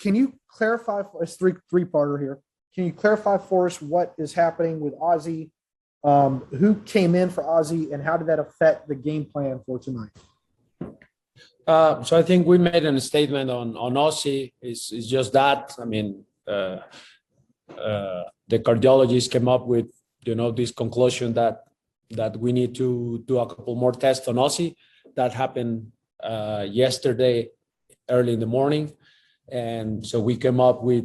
can you clarify for us, three-parter here? Can you clarify for us what is happening with Ozzy? Who came in for Ozzy, and how did that affect the game plan for tonight? So I think we made a statement on Ozzy. It's just that. I mean, the cardiologist came up with, this conclusion that we need to do a couple more tests on Ozzy. That happened yesterday early in the morning. And so we came up with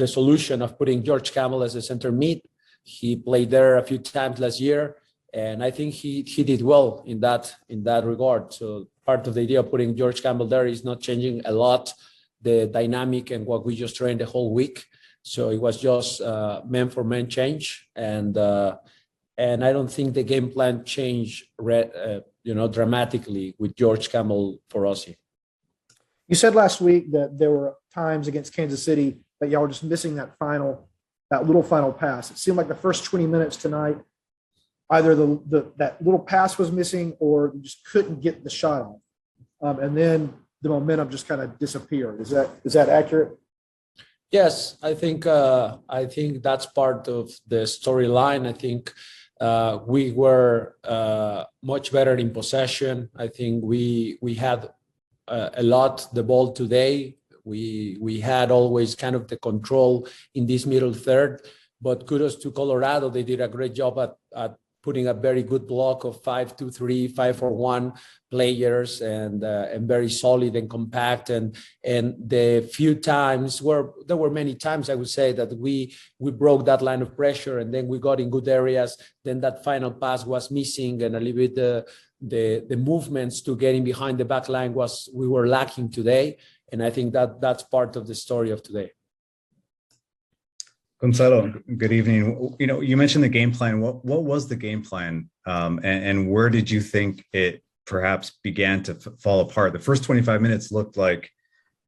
the solution of putting George Campbell as a center mid. He played there a few times last year, and I think he did well in that regard. So part of the idea of putting George Campbell there is not changing a lot the dynamic and what we just trained the whole week. So it was just man for man change, and I don't think the game plan changed, dramatically with George Campbell for Ozzy. You said last week that there were times against Kansas City that y'all were just missing that little final pass. It seemed like the first 20 minutes tonight, either that little pass was missing or you just couldn't get the shot off. And then the momentum just kind of disappeared. Is that accurate? Yes, I think that's part of the storyline. I think we were much better in possession. I think we had a lot the ball today. We had always kind of the control in this middle third, but kudos to Colorado. They did a great job at putting a very good block of 5-2-3, 5-4-1 players, and very solid and compact. And the few times there were many times I would say that we broke that line of pressure, and then we got in good areas. Then that final pass was missing, and a little bit the movements to getting behind the back line we were lacking today. And I think that's part of the story of today. Gonzalo, good evening. You mentioned the game plan. What was the game plan, and where did you think it perhaps began to fall apart? The first 25 minutes looked like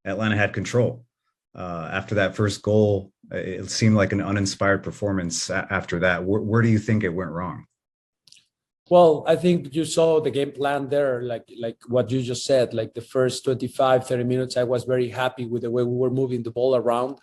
Atlanta had control. After that first goal, it seemed like an uninspired performance after that. Where do you think it went wrong? Well, I think you saw the game plan there, like what you just said, like the first 25, 30 minutes, I was very happy with the way we were moving the ball around.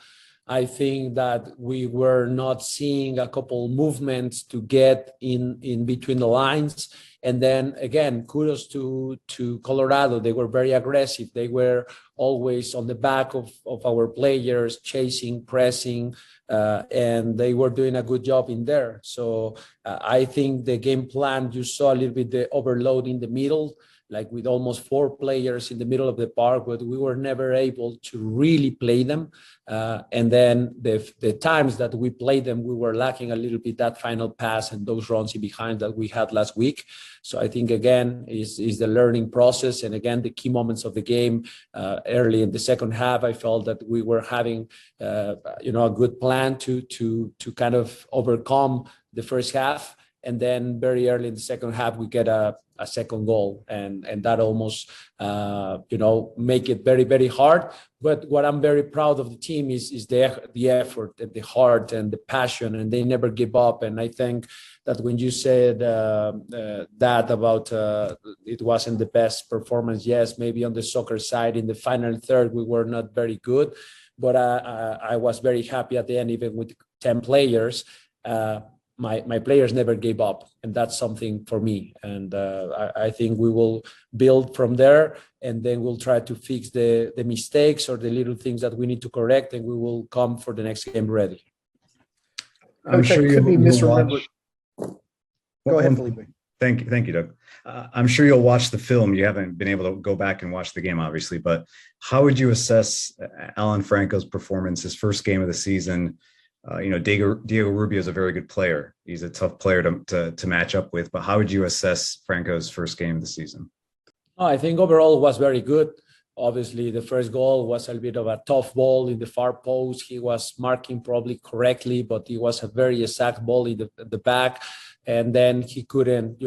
I think that we were not seeing a couple movements to get in between the lines. And then again, kudos to Colorado. They were very aggressive. They were always on the back of our players, chasing, pressing, and they were doing a good job in there. So I think the game plan, you saw a little bit the overload in the middle, like with almost 4 players in the middle of the park, but we were never able to really play them. And then the times that we played them, we were lacking a little bit that final pass and those runs in behind that we had last week. So I think, again, is the learning process. And again, the key moments of the game early in the second half, I felt that we were having, a good plan to kind of overcome the first half. And then very early in the second half, we get a second goal, and that almost, make it very, very hard. But what I'm very proud of the team is the effort and the heart and the passion, and they never give up. And I think that when you said that about it wasn't the best performance, yes, maybe on the soccer side in the final third, we were not very good, but I was very happy at the end, even with 10 players. My players never gave up, and that's something for me. And I think we will build from there, and then we'll try to fix the mistakes or the little things that we need to correct, and we will come for the next game ready. I'm sure you could be misremembered. Go ahead, Felipe. Thank you, Doug. I'm sure you'll watch the film. You haven't been able to go back and watch the game, obviously, but how would you assess Alan Franco's performance, his first game of the season? Diego Rubio is a very good player. He's a tough player to match up with, but how would you assess Franco's first game of the season? I think overall was very good. Obviously, the first goal was a bit of a tough ball in the far post. He was marking probably correctly, but it was a very exact ball in the back. And then he couldn't,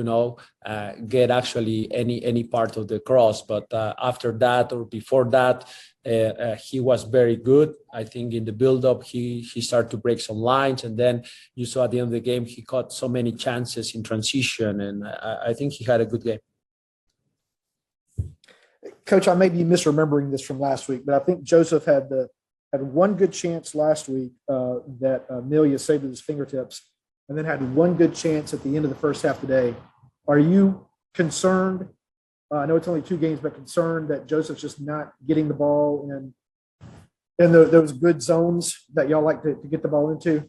get actually any part of the cross. But after that or before that, he was very good. I think in the build-up, he started to break some lines. And then you saw at the end of the game, he caught so many chances in transition. And I think he had a good game. Coach, I may be misremembering this from last week, but I think Joseph had one good chance last week that Amelia saved with his fingertips, and then had one good chance at the end of the first half today. Are you concerned? I know it's only 2 games, but concerned that Joseph's just not getting the ball in those good zones that y'all like to get the ball into?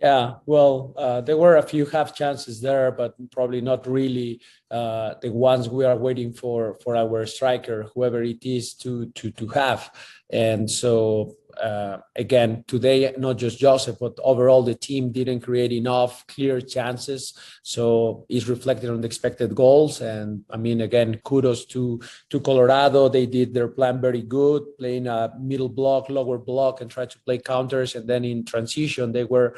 Yeah, well, there were a few half chances there, but probably not really the ones we are waiting for our striker, whoever it is, to have. And so again, today, not just Joseph, but overall the team didn't create enough clear chances. So it's reflected on the expected goals. And I mean, again, kudos to Colorado. They did their plan very good, playing a middle block, lower block, and try to play counters. And then in transition, they were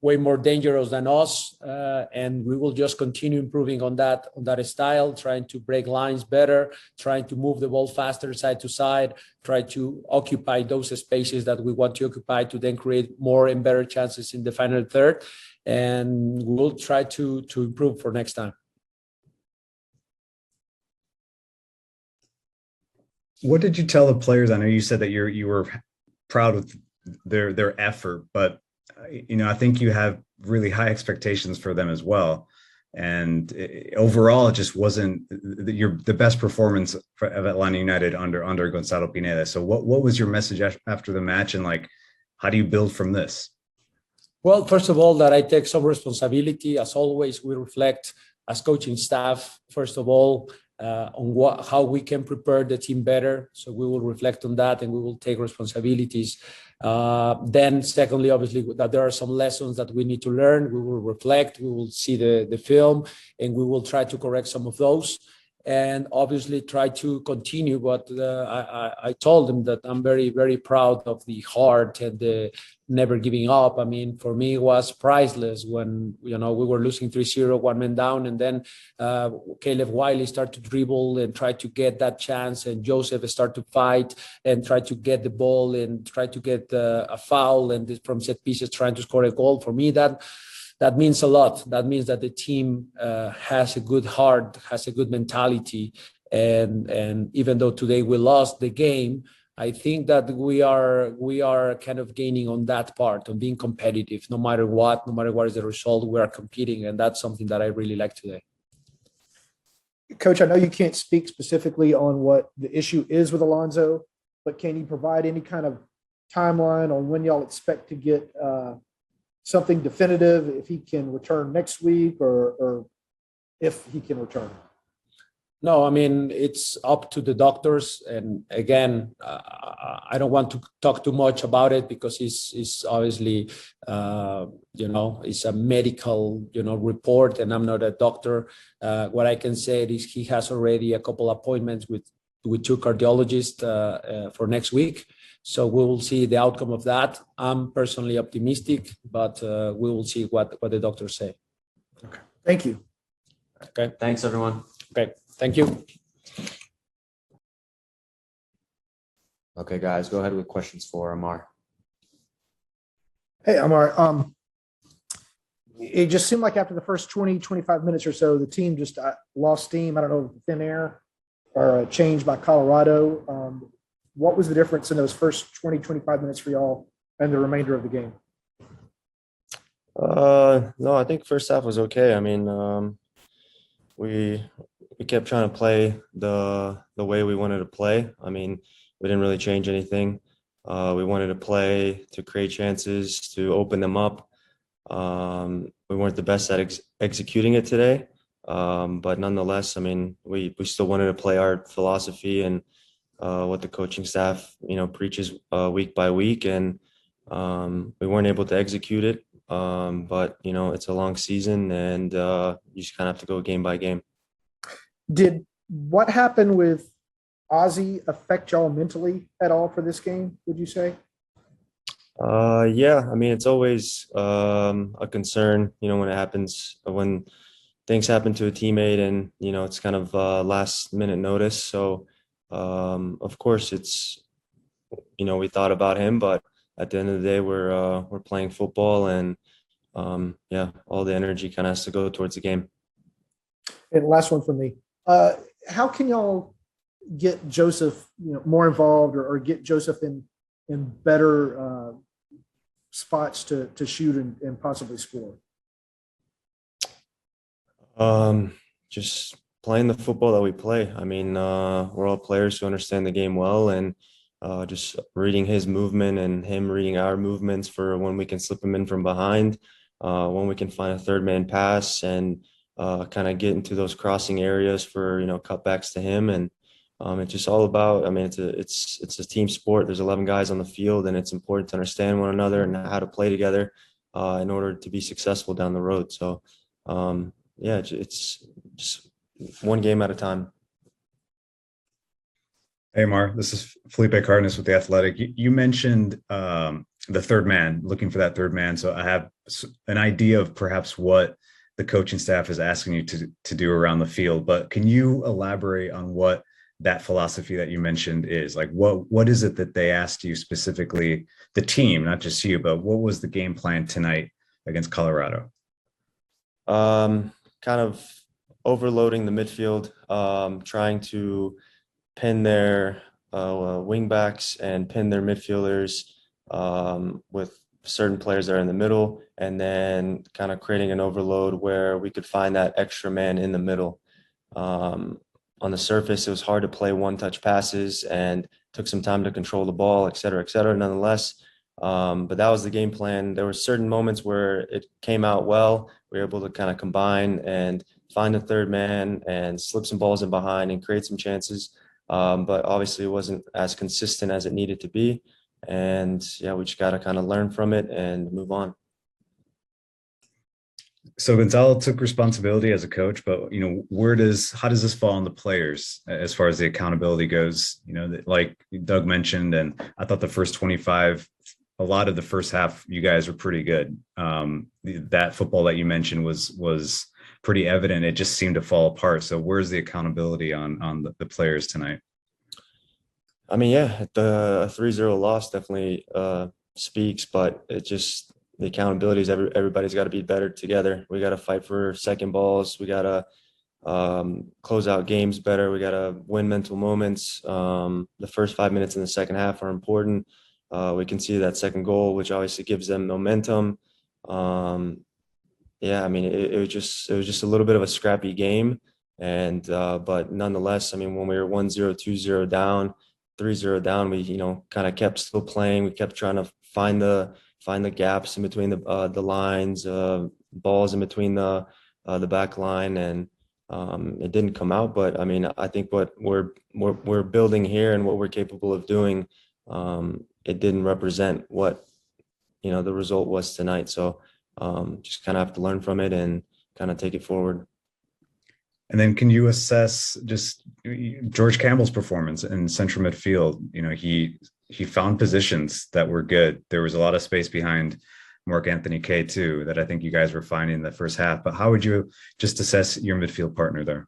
way more dangerous than us, and we will just continue improving on that style, trying to break lines better, trying to move the ball faster side to side, try to occupy those spaces that we want to occupy to then create more and better chances in the final third, and we'll try to improve for next time. What did you tell the players? I know you said that you were proud with their effort, but I think you have really high expectations for them as well. And overall, it just wasn't the best performance of Atlanta United under Gonzalo Pineda. So what was your message after the match, and how do you build from this? Well, first of all, that I take some responsibility. As always, we reflect as coaching staff, first of all, on how we can prepare the team better. So we will reflect on that, and we will take responsibilities. Then secondly, obviously, that there are some lessons that we need to learn. We will reflect, we will see the film, and we will try to correct some of those. And obviously try to continue. But I told them that I'm very, very proud of the heart and the never giving up. I mean, for me, it was priceless when, we were losing 3-0, 1 man down. And then Caleb Wiley started to dribble and try to get that chance. And Joseph started to fight and try to get the ball and try to get a foul. And from set pieces, trying to score a goal. For me, that means a lot. That means that the team has a good heart, has a good mentality. And even though today we lost the game, I think that we are kind of gaining on that part, on being competitive. No matter what is the result, we are competing. And that's something that I really like today. Coach, I know you can't speak specifically on what the issue is with Alonso, but can you provide any kind of timeline on when y'all expect to get something definitive, if he can return next week or if he can return? No, I mean, it's up to the doctors. And again, I don't want to talk too much about it because it's obviously, it's a medical, report, and I'm not a doctor. What I can say is he has already a couple appointments with 2 cardiologists for next week. So we will see the outcome of that. I'm personally optimistic, but we will see what the doctors say. Okay. Thank you. Okay. Thanks, everyone. Okay. Thank you. Okay, guys, go ahead with questions for Amar. Hey, Amar. It just seemed like after the first 20, 25 minutes or so, the team just lost steam. I don't know, thin air or changed by Colorado. What was the difference in those first 20, 25 minutes for y'all and the remainder of the game? No, I think first half was okay. I mean, we kept trying to play the way we wanted to play. I mean, we didn't really change anything. We wanted to play to create chances, to open them up. We weren't the best at executing it today, but nonetheless, I mean, we still wanted to play our philosophy and what the coaching staff, preaches week by week, and we weren't able to execute it. But it's a long season, and you just kind of have to go game by game. Did what happened with Ozzy affect y'all mentally at all for this game, would you say? Yeah, I mean, it's always a concern, when things happen to a teammate, and it's kind of last minute notice. So of course it's, we thought about him, but at the end of the day, we're playing football, and yeah, all the energy kind of has to go towards the game. And last one for me. How can y'all get Joseph, more involved or get Joseph in better spots to shoot and possibly score? Just playing the football that we play. I mean, we're all players who understand the game well, and just reading his movement and him reading our movements for when we can slip him in from behind, when we can find a third man pass and kind of get into those crossing areas for cutbacks to him. And it's just all about. I mean, it's a team sport. There's 11 guys on the field, and it's important to understand one another and how to play together in order to be successful down the road. So. Yeah, it's just one game at a time. Hey, Amar, this is Felipe Cardenas with The Athletic. You mentioned the third man, looking for that third man. So I have an idea of perhaps what the coaching staff is asking you to do around the field, but can you elaborate on what that philosophy that you mentioned is? Like, what is it that they asked you specifically, the team, not just you, but what was the game plan tonight against Colorado? Kind of overloading the midfield, trying to pin their wing backs and pin their midfielders with certain players that are in the middle, and then kind of creating an overload where we could find that extra man in the middle. On the surface, it was hard to play one-touch passes and took some time to control the ball, et cetera, nonetheless. But that was the game plan. There were certain moments where it came out well. We were able to kind of combine and find a third man and slip some balls in behind and create some chances. But obviously it wasn't as consistent as it needed to be. And yeah, we just got to kind of learn from it and move on. So Gonzalo took responsibility as a coach, but how does this fall on the players as far as the accountability goes? Like Doug mentioned, and I thought the first 25, a lot of the first half, you guys were pretty good. That football that you mentioned was pretty evident. It just seemed to fall apart. So where's the accountability on the players tonight? I mean, yeah, the 3-0 loss definitely speaks, but it just, the accountability is everybody's got to be better together. We got to fight for second balls. We got to close out games better. We got to win mental moments. The first 5 minutes in the second half are important. We can see that second goal, which obviously gives them momentum. Yeah, I mean, it was just a little bit of a scrappy game, and but nonetheless, I mean, when we were 1-0, 2-0 down, 3-0 down, we kind of kept still playing. We kept trying to find the gaps in between the lines, balls in between the back line, and it didn't come out. But I mean, I think what we're building here and what we're capable of doing, it didn't represent what the result was tonight. So just kind of have to learn from it and kind of take it forward. And then can you assess just George Campbell's performance in central midfield? He found positions that were good. There was a lot of space behind Mark Anthony K too, that I think you guys were finding in the first half. But how would you just assess your midfield partner there?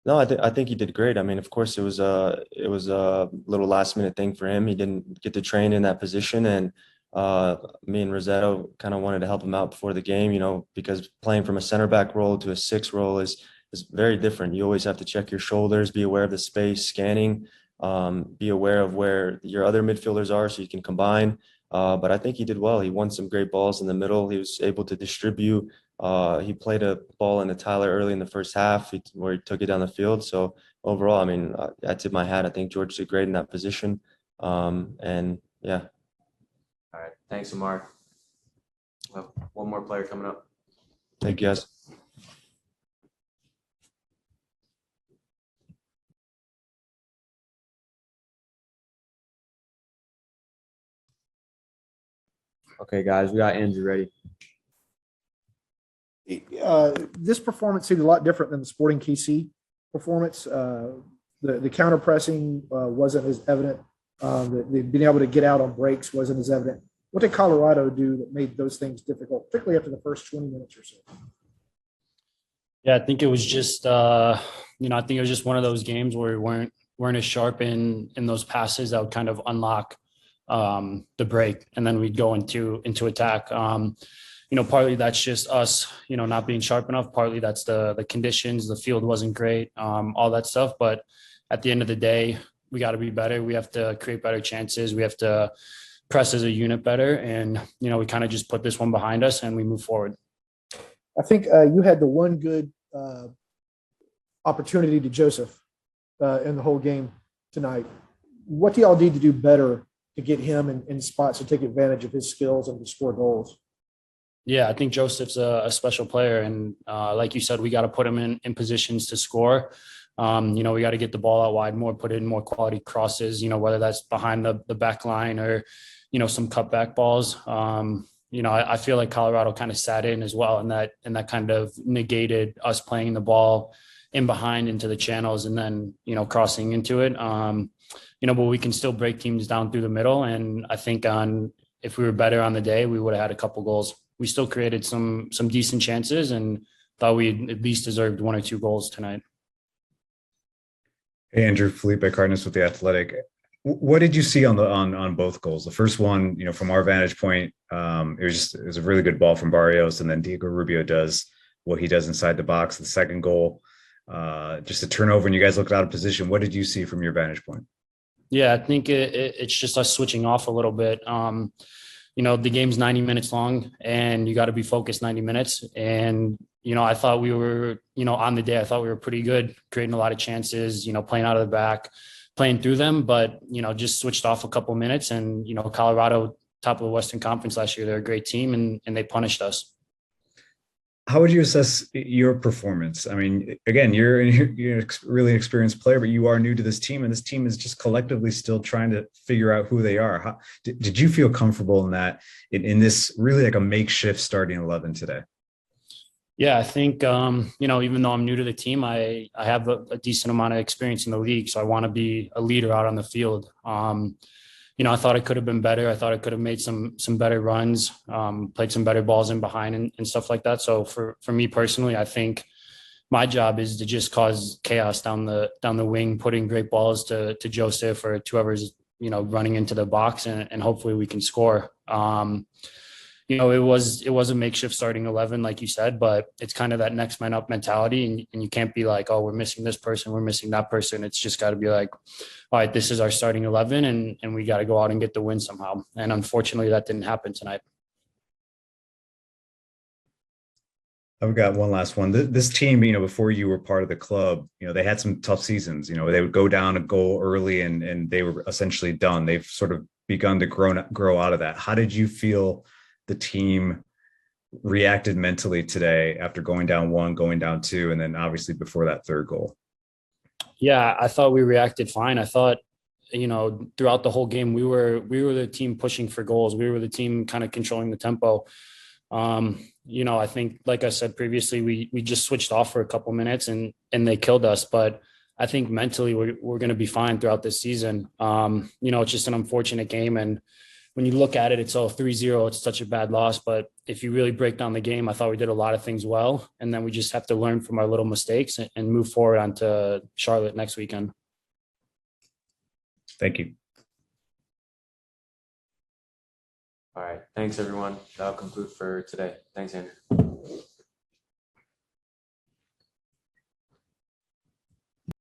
No, I think he did great. I mean, of course, it was a little last minute thing for him. He didn't get to train in that position, and me and Rossetto kind of wanted to help him out before the game, because playing from a center back role to a 6 role is very different. You always have to check your shoulders, be aware of the space, scanning, be aware of where your other midfielders are so you can combine. But I think he did well. He won some great balls in the middle. He was able to distribute. He played a ball into Tyler early in the first half where he took it down the field. So overall, I mean, I tip my hat. I think George did great in that position. And yeah. All right. Thanks, Amar. We'll have one more player coming up. Thank you, guys. Okay, guys, we got Andrew ready. This performance seemed a lot different than the Sporting KC performance. The counter pressing wasn't as evident. Being able to get out on breaks wasn't as evident. What did Colorado do that made those things difficult, particularly after the first 20 minutes or so? Yeah, I think it was just, I think it was just one of those games where we weren't as sharp in those passes that would kind of unlock the break, and then we'd go into attack. Partly that's just us, not being sharp enough. Partly that's the conditions. The field wasn't great, all that stuff. But at the end of the day, we got to be better. We have to create better chances. We have to press as a unit better. And, we kind of just put this one behind us and we move forward. I think you had the one good opportunity to Joseph in the whole game tonight. What do y'all need to do better to get him in spots to take advantage of his skills and to score goals? Yeah, I think Joseph's a special player. And like you said, we got to put him in positions to score. We got to get the ball out wide more, put in more quality crosses, whether that's behind the back line or, some cutback balls. I feel like Colorado kind of sat in as well. And that kind of negated us playing the ball in behind into the channels and then, crossing into it. But we can still break teams down through the middle. And I think if we were better on the day, we would have had a couple goals. We still created some decent chances and thought we at least deserved 1 or 2 goals tonight. Hey, Andrew, Felipe Cardenas with The Athletic. What did you see on both goals? The first one, from our vantage point, it was a really good ball from Barrios, and then Diego Rubio does what he does inside the box. The second goal, just a turnover, and you guys looked out of position. What did you see from your vantage point? Yeah, I think it's just us switching off a little bit. The game's 90 minutes long and you got to be focused 90 minutes. And, I thought we were, on the day, I thought we were pretty good, creating a lot of chances, playing out of the back, playing through them, but, just switched off a couple minutes and, Colorado, top of the Western Conference last year, they're a great team and they punished us. How would you assess your performance? I mean, again, you're a really experienced player, but you are new to this team, and this team is just collectively still trying to figure out who they are. Did you feel comfortable in that, in this really like a makeshift starting 11 today? Yeah, I think, even though I'm new to the team, I have a decent amount of experience in the league, so I want to be a leader out on the field. I thought I could have been better. I thought I could have made some better runs, played some better balls in behind and stuff like that. So for me personally, I think my job is to just cause chaos down the wing, putting great balls to Joseph or to whoever's, running into the box and hopefully we can score. It was a makeshift starting 11, like you said, but it's kind of that next man up mentality. And you can't be like, oh, we're missing this person, we're missing that person. It's just got to be like, all right, this is our starting 11 and we got to go out and get the win somehow. And unfortunately that didn't happen tonight. I've got one last one. This team, before you were part of the club, they had some tough seasons. They would go down a goal early and they were essentially done. They've sort of begun to grow out of that. How did you feel the team reacted mentally today after going down 1, going down 2, and then obviously before that third goal? Yeah, I thought we reacted fine. I thought, throughout the whole game, we were the team pushing for goals. We were the team kind of controlling the tempo. I think, like I said previously, we just switched off for a couple minutes and they killed us. But I think mentally we're going to be fine throughout this season. It's just an unfortunate game. And when you look at it, it's all 3-0. It's such a bad loss. But if you really break down the game, I thought we did a lot of things well. And then we just have to learn from our little mistakes and move forward onto Charlotte next weekend. Thank you. All right. Thanks, everyone. That'll conclude for today. Thanks, Andrew.